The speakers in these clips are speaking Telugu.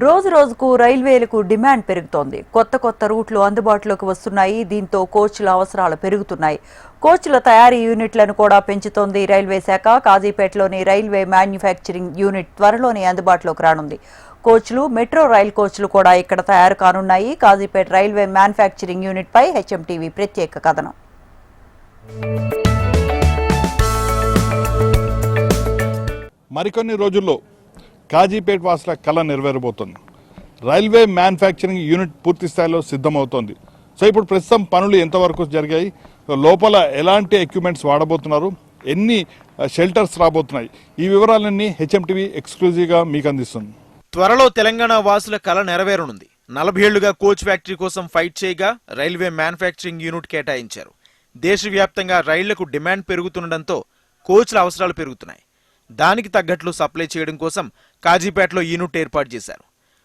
రోజు రోజుకు రైల్వేలకు డిమాండ్ పెరుగుతోంది. కొత్త కొత్త రూట్లు అందుబాటులోకి వస్తున్నాయి. దీంతో కోచ్ల అవసరాలు పెరుగుతున్నాయి. కోచ్ల తయారీ యూనిట్లను కూడా పెంచుతోంది రైల్వే శాఖ. కాజీపేటలోని రైల్వే మ్యానుఫ్యాక్చరింగ్ యూనిట్ త్వరలోనే అందుబాటులోకి రానుంది. కోచ్లు, మెట్రో రైల్ కోచ్లు కూడా ఇక్కడ తయారు కానున్నాయి. కాజీపేట రైల్వే మ్యానుఫ్యాక్చరింగ్ యూనిట్ పై హెచ్ఎంటీవీ ప్రత్యేక కథనం. మరికొన్ని రోజుల్లో కాజీపేట వాసుల కళ నెరవేరబోతోంది. రైల్వే మ్యానుఫ్యాక్చరింగ్ యూనిట్ పూర్తి స్థాయిలో సిద్ధమవుతోంది. సో ఇప్పుడు ప్రస్తుతం పనులు ఎంతవరకు జరిగాయి, లోపల ఎలాంటి ఎక్విప్మెంట్స్ వాడబోతున్నారు, ఎన్ని షెల్టర్స్ రాబోతున్నాయి, ఈ వివరాలన్నీ హెచ్ఎంటీవీ ఎక్స్క్లూజివ్గా మీకు అందిస్తుంది. త్వరలో తెలంగాణ వాసుల కళ నెరవేరనుంది. 40 ఏళ్లుగా కోచ్ ఫ్యాక్టరీ కోసం ఫైట్ చేయగా రైల్వే మ్యానుఫ్యాక్చరింగ్ యూనిట్ కేటాయించారు. దేశవ్యాప్తంగా రైళ్లకు డిమాండ్ పెరుగుతుండటంతో కోచ్ల అవసరాలు పెరుగుతున్నాయి. దానికి తగ్గట్లు సప్లై చేయడం కోసం కాజీపేటలో యూనిట్ ఏర్పాటు చేశారు.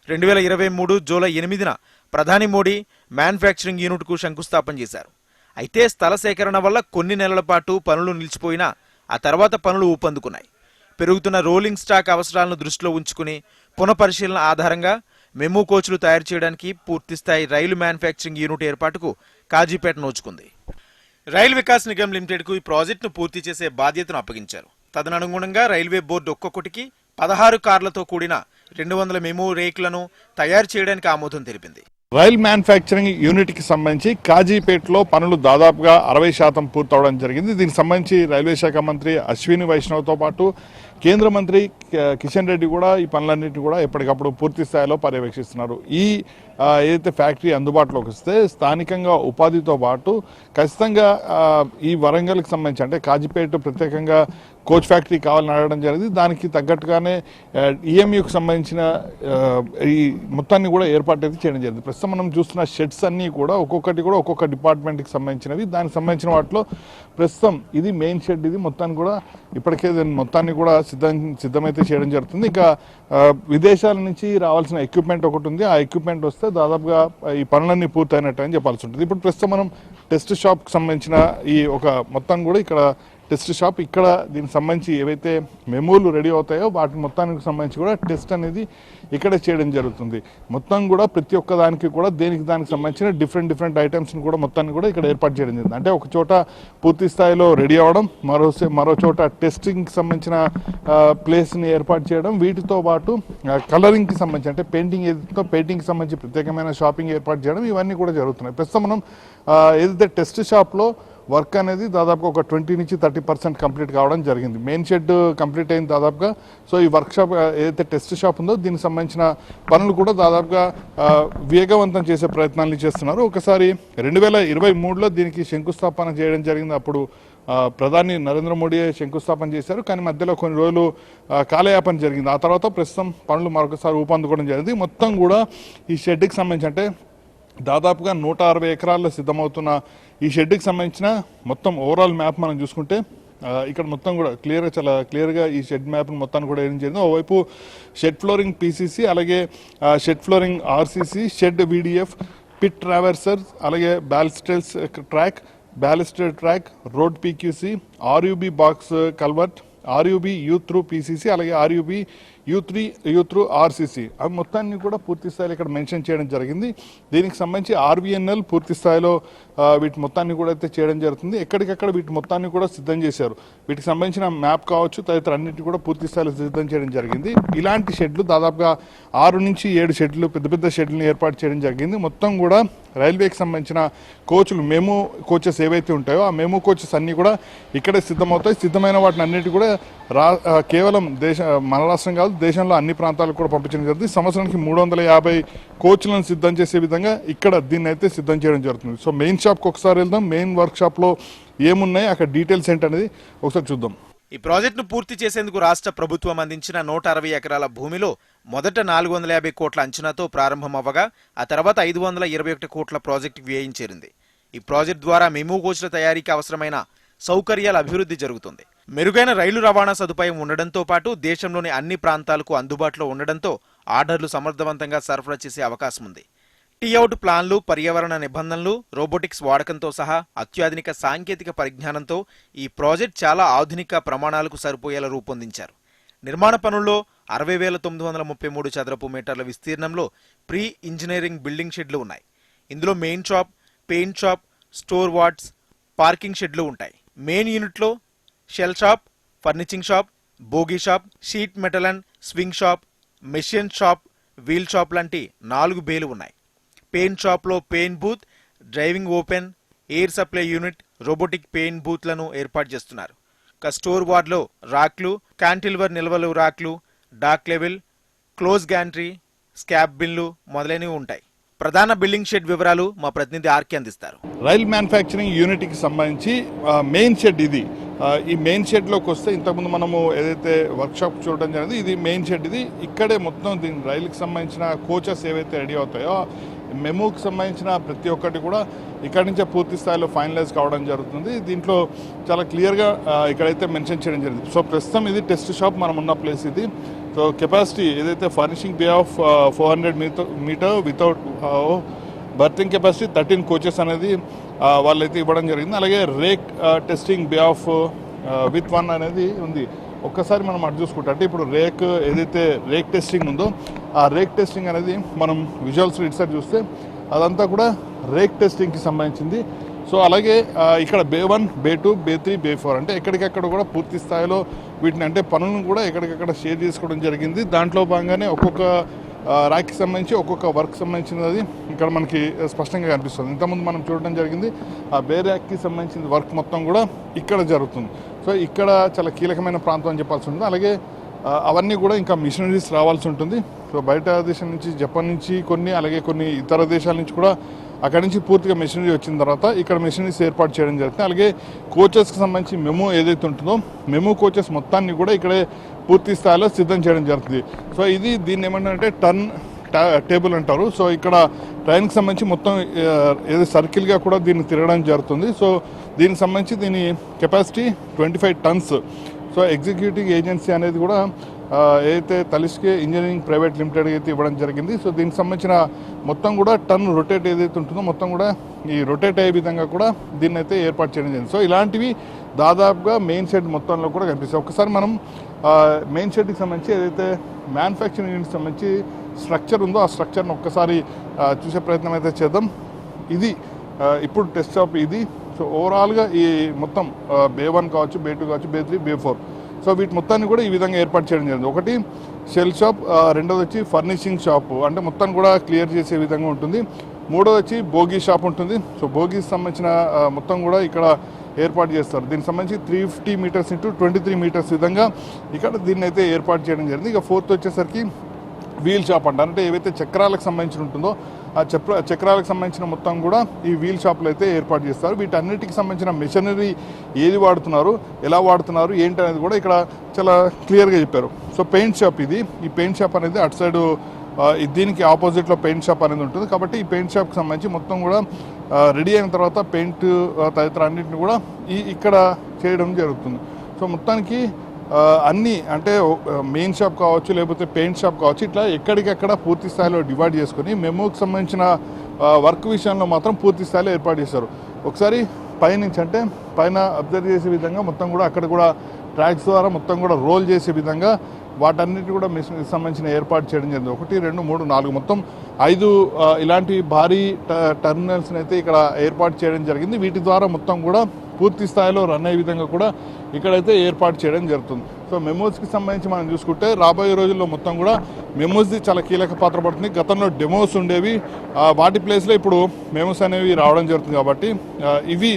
2023 జూలై 8న ప్రధాని మోడీ మ్యానుఫ్యాక్చరింగ్ యూనిట్కు శంకుస్థాపన చేశారు. అయితే స్థల సేకరణ వల్ల కొన్ని నెలల పాటు పనులు నిలిచిపోయినా ఆ తర్వాత పనులు ఊపందుకున్నాయి. పెరుగుతున్న రోలింగ్ స్టాక్ అవసరాలను దృష్టిలో ఉంచుకుని పునఃపరిశీలన ఆధారంగా మెమూ కోచ్లు తయారు చేయడానికి పూర్తిస్థాయి రైలు మ్యానుఫ్యాక్చరింగ్ యూనిట్ ఏర్పాటుకు కాజీపేట నోచుకుంది. రైల్ వికాస్ నిగమ్ లిమిటెడ్కు ఈ ప్రాజెక్టును పూర్తి చేసే బాధ్యతను అప్పగించారు. తదనుగుణంగా రైల్వే బోర్డు ఒక్కొక్కటికి 16 కార్లతో కూడిన 200 మెమూ రేకులను తయారు చేయడానికి ఆమోదం తెలిపింది. రైల్ మ్యానుఫ్యాక్చరింగ్ యూనిట్ కి సంబంధించి కాజీపేటలో పనులు దాదాపుగా 60% పూర్తవడం జరిగింది. దీనికి సంబంధించి రైల్వే శాఖ మంత్రి అశ్విని వైష్ణవ్తో పాటు కేంద్ర మంత్రి కిషన్ రెడ్డి కూడా ఈ పనులన్నింటినీ కూడా ఎప్పటికప్పుడు పూర్తి స్థాయిలో పర్యవేక్షిస్తున్నారు. ఈ ఏదైతే ఫ్యాక్టరీ అందుబాటులోకి వస్తే స్థానికంగా ఉపాధితో పాటు ఖచ్చితంగా ఈ వరంగల్కి సంబంధించి అంటే కాజీపేట ప్రత్యేకంగా కోచ్ ఫ్యాక్టరీ కావాలని అడగడం జరిగింది. దానికి తగ్గట్టుగానే ఈఎంయూకి సంబంధించిన ఈ మొత్తాన్ని కూడా ఏర్పాటు అయితే చేయడం జరిగింది. ప్రస్తుతం మనం చూస్తున్న షెడ్స్ అన్నీ కూడా ఒక్కొక్కటి కూడా ఒక్కొక్క డిపార్ట్మెంట్కి సంబంధించినవి. దానికి సంబంధించిన వాటిలో ప్రస్తుతం ఇది మెయిన్ షెడ్. ఇది మొత్తాన్ని కూడా ఇప్పటికే మొత్తాన్ని కూడా సిద్ధమైతే చేయడం జరుగుతుంది. ఇంకా విదేశాల నుంచి రావాల్సిన ఎక్విప్మెంట్ ఒకటి ఉంది. ఆ ఎక్విప్మెంట్ వస్తే దాదాపుగా ఈ పనులన్నీ పూర్తయినట్టు అని చెప్పాల్సి ఉంటుంది. ఇప్పుడు ప్రస్తుతం మనం టెస్ట్ షాప్కి సంబంధించిన ఈ ఒక మొత్తం కూడా ఇక్కడ టెస్ట్ షాప్, ఇక్కడ దీనికి సంబంధించి ఏవైతే మెమోలు రెడీ అవుతాయో వాటి మొత్తానికి సంబంధించి కూడా టెస్ట్ అనేది ఇక్కడే చేయడం జరుగుతుంది. మొత్తం కూడా ప్రతి ఒక్క దానికి కూడా దానికి సంబంధించిన డిఫరెంట్ ఐటమ్స్ని కూడా మొత్తాన్ని కూడా ఇక్కడ ఏర్పాటు చేయడం జరిగింది. అంటే ఒక చోట పూర్తి స్థాయిలో రెడీ అవ్వడం, మరో చోట టెస్టింగ్కి సంబంధించిన ప్లేస్ని ఏర్పాటు చేయడం, వీటితో పాటు కలరింగ్కి సంబంధించి అంటే పెయింటింగ్కి సంబంధించి ప్రత్యేకమైన షాపింగ్ ఏర్పాటు చేయడం, ఇవన్నీ కూడా జరుగుతున్నాయి. ప్రస్తుతం మనం ఏదైతే టెస్ట్ షాప్లో వర్క్ అనేది దాదాపుగా ఒక 20 నుంచి 30% కంప్లీట్ కావడం జరిగింది. మెయిన్ షెడ్ కంప్లీట్ అయింది దాదాపుగా. సో ఈ వర్క్ షాప్ ఏదైతే టెస్ట్ షాప్ ఉందో దీనికి సంబంధించిన పనులు కూడా దాదాపుగా వేగవంతం చేసే ప్రయత్నాలు చేస్తున్నారు. ఒకసారి 2023లో దీనికి శంకుస్థాపన చేయడం జరిగింది. అప్పుడు ప్రధాని నరేంద్ర మోడీ శంకుస్థాపన చేశారు. కానీ మధ్యలో కొన్ని రోజులు కాలయాపన జరిగింది. ఆ తర్వాత ప్రస్తుతం పనులు మరొకసారి ఊపందుకోవడం జరిగింది. మొత్తం కూడా ఈ షెడ్కి సంబంధించి అంటే దాదాపుగా 160 ఎకరాల్లో సిద్ధమవుతున్న ఈ షెడ్కి సంబంధించిన మొత్తం ఓవరాల్ మ్యాప్ మనం చూసుకుంటే ఇక్కడ మొత్తం కూడా చాలా క్లియర్గా ఈ షెడ్ మ్యాప్ని మొత్తాన్ని కూడా ఏం జరిగింది. ఓవైపు షెడ్ ఫ్లోరింగ్ పీసీసీ, అలాగే shed flooring RCC, shed VDF, pit traverser, అలాగే baluster track, road PQC, RUB box culvert, RUB youth through PCC, అలాగే ఆర్యూబీ యూత్ త్రూ ఆర్సీసీ, అవి మొత్తాన్ని కూడా పూర్తి స్థాయిలో ఇక్కడ మెన్షన్ చేయడం జరిగింది. దీనికి సంబంధించి ఆర్వీఎన్ఎల్ పూర్తి స్థాయిలో వీటి మొత్తాన్ని కూడా అయితే చేయడం జరుగుతుంది. ఎక్కడికక్కడ వీటి మొత్తాన్ని కూడా సిద్ధం చేశారు. వీటికి సంబంధించిన మ్యాప్ కావచ్చు తదితర అన్నింటినీ కూడా పూర్తి స్థాయిలో సిద్ధం చేయడం జరిగింది. ఇలాంటి షెడ్లు దాదాపుగా 6 నుంచి 7 షెడ్లు పెద్ద షెడ్లను ఏర్పాటు చేయడం జరిగింది. మొత్తం కూడా రైల్వేకి సంబంధించిన కోచ్లు, మెమూ కోచెస్ ఏవైతే ఉంటాయో ఆ మెమూ కోచెస్ అన్నీ కూడా ఇక్కడే సిద్ధమవుతాయి. సిద్ధమైన వాటిని అన్నిటి కూడా కేవలం మన రాష్ట్రం కాదు దేశంలో అన్ని ప్రాంతాలకు కూడా పంపించడం జరుగుతుంది. సంవత్సరానికి 350 కోచ్లను సిద్ధం చేసే విధంగా ఇక్కడ దీన్ని అయితే సిద్ధం చేయడం జరుగుతుంది. సో మెయిన్ షాప్కి ఒకసారి వెళ్దాం. మెయిన్ వర్క్ షాప్లో ఏమున్నాయి, అక్కడ డీటెయిల్స్ ఏంటనేది ఒకసారి చూద్దాం. ఈ ప్రాజెక్టును పూర్తి చేసేందుకు రాష్ట్ర ప్రభుత్వం అందించిన 160 ఎకరాల భూమిలో మొదట 450 కోట్ల అంచనాతో ప్రారంభమవ్వగా ఆ తర్వాత 521 కోట్ల ప్రాజెక్టు వ్యయం చేరింది. ఈ ప్రాజెక్టు ద్వారా మెమూ కోచ్ల తయారీకి అవసరమైన సౌకర్యాల అభివృద్ధి జరుగుతుంది. మెరుగైన రైలు రవాణా సదుపాయం ఉండడంతో పాటు దేశంలోని అన్ని ప్రాంతాలకు అందుబాటులో ఉండడంతో ఆర్డర్లు సమర్థవంతంగా సరఫరా చేసే అవకాశం ఉంది. టీఅవుట్ ప్లాన్లు, పర్యావరణ నిబంధనలు, రోబోటిక్స్ వాడకంతో సహా అత్యాధునిక సాంకేతిక పరిజ్ఞానంతో ఈ ప్రాజెక్ట్ చాలా ఆధునిక ప్రమాణాలకు సరిపోయేలా రూపొందించారు. నిర్మాణ పనుల్లో 60,933 చదరపు మీటర్ల విస్తీర్ణంలో ప్రీ ఇంజనీరింగ్ బిల్డింగ్ షెడ్లు ఉన్నాయి. ఇందులో main shop, paint shop, store wards, parking షెడ్లు ఉంటాయి. మెయిన్ యూనిట్లో shell shop, furnishing shop, bogie shop, sheet metal and swing shop, machine shop, wheel shop లాంటి 4 బేలు ఉన్నాయి. పెయింట్ షాప్లో paint booth, driving open, air supply unit, robotic paint బూత్లను ఏర్పాటు చేస్తున్నారు. స్టోర్ వార్డ్లో రాక్లు, క్యాంటిల్వర్ నిల్వలు రాక్లు, డాక్ లెవెల్, క్లోజ్ గ్యాంట్రీ, స్కాబ్ బిన్లు మొదలైనవి ఉంటాయి. ప్రధాన బిల్డింగ్ షెడ్ వివరాలు మా ప్రతినిధి ఆర్కే అందిస్తారు. రైల్ మ్యానుఫ్యాక్చరింగ్ యూనిట్కి సంబంధించి మెయిన్ షెడ్ ఇది. ఈ మెయిన్ షెడ్లోకి వస్తే ఇంతకుముందు మనము ఏదైతే వర్క్షాప్ చూడడం జరిగింది, ఇది మెయిన్ షెడ్. ఇది ఇక్కడే మొత్తం దీని రైలుకి సంబంధించిన కోచెస్ ఏవైతే రెడీ అవుతాయో మెమూకి సంబంధించిన ప్రతి ఒక్కటి కూడా ఇక్కడి నుంచే పూర్తి స్థాయిలో ఫైనలైజ్ కావడం జరుగుతుంది. దీంట్లో చాలా క్లియర్గా ఇక్కడైతే మెన్షన్ చేయడం జరిగింది. సో ప్రస్తుతం ఇది టెస్ట్ షాప్ మనం ఉన్న ప్లేస్ ఇది. సో కెపాసిటీ ఏదైతే furnishing bay of 400 metre without berthing capacity 13 coaches అనేది వాళ్ళైతే ఇవ్వడం జరిగింది. అలాగే rake testing bay of with 1 అనేది ఉంది. ఒక్కసారి మనం అటు చూసుకుంటే అంటే ఇప్పుడు ఏదైతే రేక్ టెస్టింగ్ ఉందో ఆ రేక్ టెస్టింగ్ అనేది మనం విజువల్స్ ఇటు సైడ్ చూస్తే అదంతా కూడా రేక్ టెస్టింగ్కి సంబంధించింది. సో అలాగే ఇక్కడ బే 1, బే 2, బే 3, బే 4 అంటే ఎక్కడికక్కడ కూడా పూర్తి స్థాయిలో వీటిని అంటే పనులను కూడా ఎక్కడికక్కడ షేర్ చేసుకోవడం జరిగింది. దాంట్లో భాగంగానే ఒక్కొక్క ర్యాక్కి సంబంధించి ఒక్కొక్క వర్క్ సంబంధించినది ఇక్కడ మనకి స్పష్టంగా కనిపిస్తుంది. ఇంతకుముందు మనం చూడడం జరిగింది ఆ బే ర్యాక్కి సంబంధించిన వర్క్ మొత్తం కూడా ఇక్కడ జరుగుతుంది. సో ఇక్కడ చాలా కీలకమైన ప్రాంతం అని చెప్పాల్సి ఉంటుంది. అలాగే అవన్నీ కూడా ఇంకా మిషనరీస్ రావాల్సి ఉంటుంది. సో బయట దేశం నుంచి, జపాన్ నుంచి కొన్ని, అలాగే కొన్ని ఇతర దేశాల నుంచి కూడా అక్కడి నుంచి పూర్తిగా మెషినరీ వచ్చిన తర్వాత ఇక్కడ మెషినరీస్ ఏర్పాటు చేయడం జరుగుతుంది. అలాగే కోచెస్కి సంబంధించి మెమో ఏదైతే ఉంటుందో మెమో కోచెస్ మొత్తాన్ని కూడా ఇక్కడే పూర్తి స్థాయిలో సిద్ధం చేయడం జరుగుతుంది. సో దీన్ని ఏమంటారంటే టర్న్ టేబుల్ అంటారు. సో ఇక్కడ ట్రైన్కి సంబంధించి మొత్తం ఏదో సర్కిల్గా కూడా దీన్ని తిరగడం జరుగుతుంది. సో దీనికి సంబంధించి దీని capacity 25 turns. So executive agency అనేది కూడా ఏదైతే తలిస్కే ఇంజనీరింగ్ ప్రైవేట్ లిమిటెడ్ అయితే ఇవ్వడం జరిగింది. సో దీనికి సంబంధించిన మొత్తం కూడా టర్న్ రొటేట్ ఏదైతే ఉంటుందో మొత్తం కూడా ఈ రొటేట్ అయ్యే విధంగా కూడా దీన్ని అయితే ఏర్పాటు చేయడం జరిగింది. సో ఇలాంటివి దాదాపుగా మెయిన్ షెడ్ మొత్తంలో కూడా కనిపిస్తాయి. ఒకసారి మనం మెయిన్ షెడ్కి సంబంధించి ఏదైతే మ్యానుఫ్యాక్చరింగ్ యూనిట్కి సంబంధించి స్ట్రక్చర్ ఉందో ఆ స్ట్రక్చర్ని ఒక్కసారి చూసే ప్రయత్నం అయితే చేద్దాం. ఇది ఇప్పుడు టెస్ట్ షాప్ ఇది. సో ఓవరాల్గా ఈ మొత్తం బే 1 కావచ్చు, బే 2 కావచ్చు, బే 3, బే 4 సో వీటి మొత్తాన్ని కూడా ఈ విధంగా ఏర్పాటు చేయడం జరిగింది. ఒకటి షెల్ షాప్, రెండోది వచ్చి ఫర్నిషింగ్ షాప్ అంటే మొత్తాన్ని కూడా క్లియర్ చేసే విధంగా ఉంటుంది. మూడోది వచ్చి బోగీ షాప్ ఉంటుంది. సో బోగీకి సంబంధించిన మొత్తం కూడా ఇక్కడ ఏర్పాటు చేస్తారు. దీనికి సంబంధించి 350 మీటర్స్ ఇంటూ 23 మీటర్స్ విధంగా ఇక్కడ దీన్ని అయితే ఏర్పాటు చేయడం జరిగింది. ఇక ఫోర్త్ వచ్చేసరికి వీల్ షాప్ అంటారు. అంటే ఏవైతే చక్రాలకు సంబంధించి ఉంటుందో ఆ చక్రాలకు సంబంధించిన మొత్తం కూడా ఈ వీల్ షాప్లో అయితే ఏర్పాటు చేస్తారు. వీటన్నిటికి సంబంధించిన మెషినరీ ఏది వాడుతున్నారు, ఎలా వాడుతున్నారు, ఏంటి అనేది కూడా ఇక్కడ చాలా క్లియర్గా చెప్పారు. సో పెయింట్ షాప్ ఇది. ఈ పెయింట్ షాప్ అనేది అటు సైడు దీనికి ఆపోజిట్లో పెయింట్ షాప్ అనేది ఉంటుంది. కాబట్టి ఈ పెయింట్ షాప్కి సంబంధించి మొత్తం కూడా రెడీ అయిన తర్వాత పెయింట్ తదితర అన్నింటిని కూడా ఇక్కడ చేయడం జరుగుతుంది. సో మొత్తానికి అన్నీ అంటే మెయిన్ షాప్ కావచ్చు, లేకపోతే పెయింట్ షాప్ కావచ్చు, ఇట్లా ఎక్కడికక్కడ పూర్తి స్థాయిలో డివైడ్ చేసుకొని మెమోకి సంబంధించిన వర్క్ విషయంలో మాత్రం పూర్తి స్థాయిలో ఏర్పాటు చేశారు. ఒకసారి పైనుంచి అంటే పైన అబ్జర్వ్ చేసే విధంగా మొత్తం కూడా అక్కడ కూడా ట్రాక్స్ ద్వారా మొత్తం కూడా రోల్ చేసే విధంగా వాటన్నిటి కూడా మిషన్కి సంబంధించిన ఏర్పాటు చేయడం జరిగింది. 1, 2, 3, 4 మొత్తం 5 ఇలాంటి భారీ టర్మినల్స్ని అయితే ఇక్కడ ఏర్పాటు చేయడం జరిగింది. వీటి ద్వారా మొత్తం కూడా పూర్తి స్థాయిలో రన్ అయ్యే విధంగా కూడా ఇక్కడైతే ఏర్పాటు చేయడం జరుగుతుంది. సో మెమోస్కి సంబంధించి మనం చూసుకుంటే రాబోయే రోజుల్లో మొత్తం కూడా మెమోస్ది చాలా కీలక పాత్ర పడుతుంది. గతంలో డెమోస్ ఉండేవి, వాటి ప్లేస్లో ఇప్పుడు మెమోస్ అనేవి రావడం జరుగుతుంది. కాబట్టి ఇవి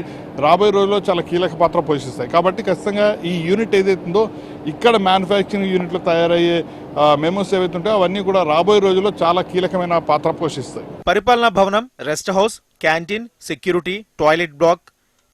రాబోయే రోజుల్లో చాలా కీలక పాత్ర పోషిస్తాయి. కాబట్టి ఖచ్చితంగా ఈ యూనిట్ ఏదైతుందో ఇక్కడ మ్యానుఫ్యాక్చరింగ్ యూనిట్లో తయారయ్యే మెమోస్ ఏవైతే ఉంటాయో అవన్నీ కూడా రాబోయే రోజుల్లో చాలా కీలకమైన పాత్ర పోషిస్తాయి. పరిపాలనా భవనం, rest house, canteen, security, toilet black,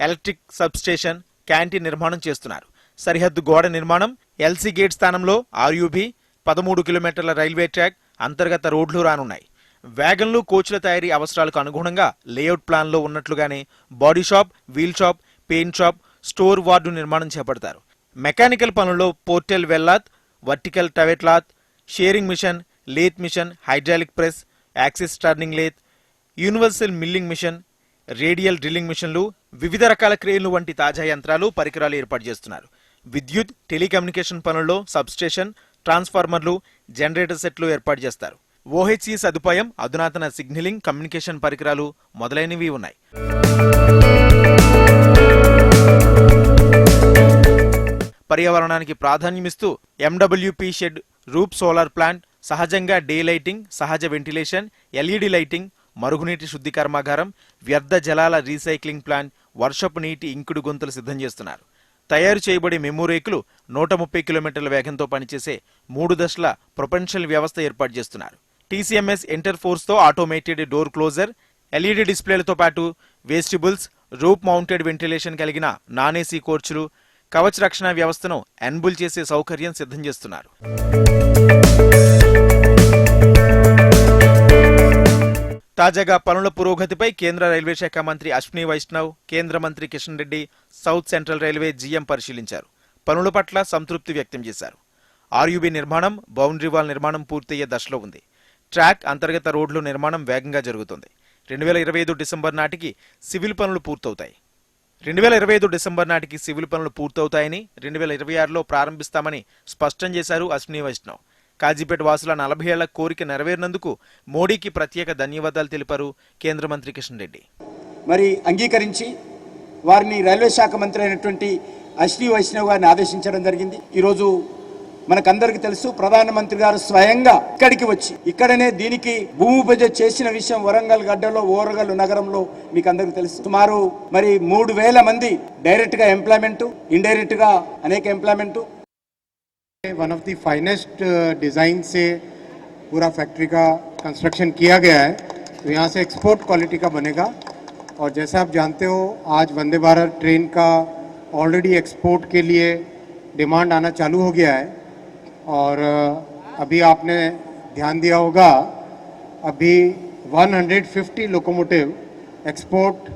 electric sub station, canteen నిర్మాణం చేస్తున్నారు. సరిహద్దు గోడ నిర్మాణం, ఎల్సీ గేట్ స్థానంలో ఆర్యూబీ, 13 కిలోమీటర్ల రైల్వే ట్రాక్, అంతర్గత రోడ్లు రానున్నాయి. వ్యాగన్లు, కోచ్ల తయారీ అవసరాలకు అనుగుణంగా లేఅవుట్ ప్లాన్లో ఉన్నట్లుగానే body shop, wheel shop, paint shop, store ward నిర్మాణం చేపడతారు. మెకానికల్ పనుల్లో పోర్టెల్ వెల్లాత్, వర్టికల్ టవెట్లాత్, shearing machine, lathe machine, hydraulic press, axis turning lathe, universal milling machine, radial drilling మిషన్లు, వివిధ రకాల క్రేన్లు వంటి తాజా యంత్రాలు, పరికరాలు ఏర్పాటు చేస్తున్నారు. విద్యుత్, టెలికమ్యూనికేషన్ పనుల్లో సబ్స్టేషన్, ట్రాన్స్ఫార్మర్లు, జనరేటర్ సెట్లు ఏర్పాటు చేస్తారు. ఓహెచ్సి సదుపాయం, అధునాతన సిగ్నలింగ్, కమ్యూనికేషన్ పరికరాలు మొదలైనవి ఉన్నాయి. పర్యావరణానికి ప్రాధాన్యమిస్తూ ఎండబ్ల్యూపీ షెడ్, రూప్ సోలార్ ప్లాంట్, సహజంగా డే లైటింగ్, సహజ వెంటిలేషన్, ఎల్ఈడి లైటింగ్, మరుగునీటి శుద్ధి కర్మాగారం, వ్యర్థ జలాల రీసైక్లింగ్ ప్లాంట్, వర్షపు నీటి ఇంకుడు గుంతలు సిద్ధం చేస్తున్నారు. తయారు చేయబడే మెమోరేకులు 130 కిలోమీటర్ల వేగంతో పనిచేసే 3 దశల ప్రొపెన్షియల్ వ్యవస్థ ఏర్పాటు చేస్తున్నారు. టీసీఎంఎస్ ఇంటర్ఫోర్స్తో ఆటోమేటెడ్ డోర్ క్లోజర్, ఎల్ఈడి డిస్ప్లేలతో పాటు వేస్టిబుల్స్, రూప్ మౌంటెడ్ వెంటిలేషన్ కలిగిన నాన్ ఏసీ కోచ్లు, కవచ రక్షణ వ్యవస్థను ఎన్బుల్ చేసే సౌకర్యం సిద్ధం చేస్తున్నారు. తాజాగా పనుల పురోగతిపై కేంద్ర రైల్వే శాఖ మంత్రి అశ్విని వైష్ణవ్, కేంద్ర మంత్రి Kishan Reddy south central railway GM పరిశీలించారు. పనుల పట్ల సంతృప్తి వ్యక్తం చేశారు. ఆర్యూబీ నిర్మాణం, బౌండరీ వాల్ నిర్మాణం పూర్తయ్యే దశలో ఉంది. ట్రాక్, అంతర్గత రోడ్లు నిర్మాణం వేగంగా జరుగుతుంది. 2025 డిసెంబర్ నాటికి సివిల్ పనులు పూర్తవుతాయి. 2025 డిసెంబర్ నాటికి సివిల్ పనులు పూర్తవుతాయని, 2026లో ప్రారంభిస్తామని స్పష్టం చేశారు అశ్విని వైష్ణవ్. కాజీపేట వాసుల 40 ఏళ్ల కోరిక నెరవేరినందుకు మోడీకి ప్రత్యేక ధన్యవాదాలు తెలిపారు కేంద్ర మంత్రి కిషన్ రెడ్డి. మరి అంగీకరించి వారిని రైల్వే శాఖ మంత్రి అయినటువంటి అశ్విని వైష్ణవ్ గారిని ఆదేశించడం జరిగింది. ఈరోజు మనకందరికీ తెలుసు, ప్రధానమంత్రి గారు స్వయంగా ఇక్కడికి వచ్చి ఇక్కడనే దీనికి భూమి పూజ చేసిన విషయం వరంగల్ గడ్డలో, ఓరగల్ నగరంలో మీకు అందరికీ తెలుసు. సుమారు మరి 3000 మంది డైరెక్ట్ గా ఎంప్లాయ్మెంట్, ఇండైరెక్ట్ గా అనేక employment. One of the finest design से पूरा फैक्ट्री का कंस्ट्रक्शन किया गया है, तो यहाँ से एक्सपोर्ट क्वालिटी का बनेगा. और जैसा आप जानते हो, आज वंदे भारत ट्रेन का ऑलरेडी एक्सपोर्ट के लिए डिमांड आना चालू हो गया है. और अभी आपने ध्यान दिया होगा, अभी 150 लोकोमोटिव एक्सपोर्ट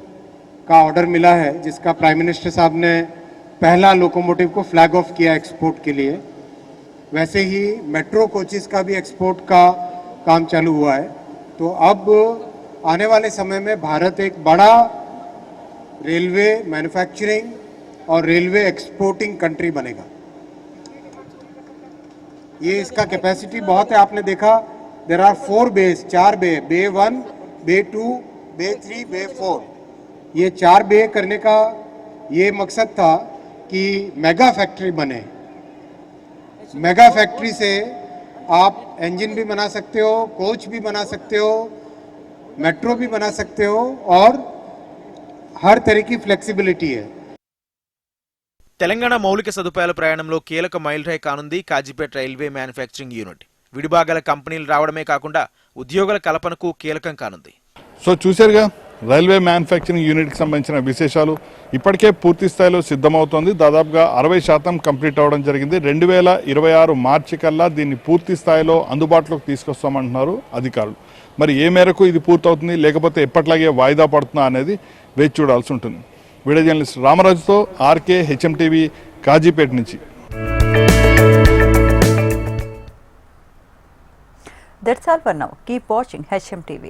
का ऑर्डर मिला है, जिसका प्राइम मिनिस्टर साहब ने पहला लोकोमोटिव को फ्लैग ऑफ किया एक्सपोर्ट के लिए. वैसे ही मेट्रो कोचेस का भी एक्सपोर्ट का काम चालू हुआ है. तो अब आने वाले समय में भारत एक बड़ा रेलवे मैन्युफैक्चरिंग और रेलवे एक्सपोर्टिंग कंट्री बनेगा. ये इसका कैपेसिटी बहुत है. आपने देखा, देयर आर 4 बेस, 4 बे, बे 1, बे 2, बे 3, बे 4. ये 4 बे करने का ये मकसद था कि मेगा फैक्ट्री बने. मेगा फैक्ट्री से आप इंजन भी बना सकते हो, कोच भी बना सकते हो, मेट्रो भी बना सकते हो, और हर तरह की फ्लेक्सिबिलिटी है. తెలంగాణ మౌలిక సదుపాయాల ప్రయాణంలో కీలక మైలురాయి కానుంది కాజీపేట రైల్వే మ్యానుఫ్యాక్చరింగ్ యూనిట్. విడిభాగాల కంపెనీలు రావడమే కాకుండా ఉద్యోగుల కల్పనకు కీలకం కానుంది. సో చూశారుగా రైల్వే మ్యానుఫ్యాక్చరింగ్ యూనిట్కి సంబంధించిన విశేషాలు. ఇప్పటికే పూర్తి స్థాయిలో సిద్ధమవుతోంది. దాదాపుగా 60% కంప్లీట్ అవ్వడం జరిగింది. 2026 మార్చి కల్లా దీన్ని పూర్తి స్థాయిలో అందుబాటులోకి తీసుకొస్తామంటున్నారు అధికారులు. మరి ఏ మేరకు ఇది పూర్తవుతుంది, లేకపోతే ఎప్పట్లాగే వాయిదా పడుతుందా అనేది వేచి చూడాల్సి ఉంటుంది. వీడియో జర్నలిస్ట్ రామరాజుతో ఆర్కే, హెచ్ఎంటీవీ, కాజీపేట నుంచి. That's all for now. Keep watching HMTV.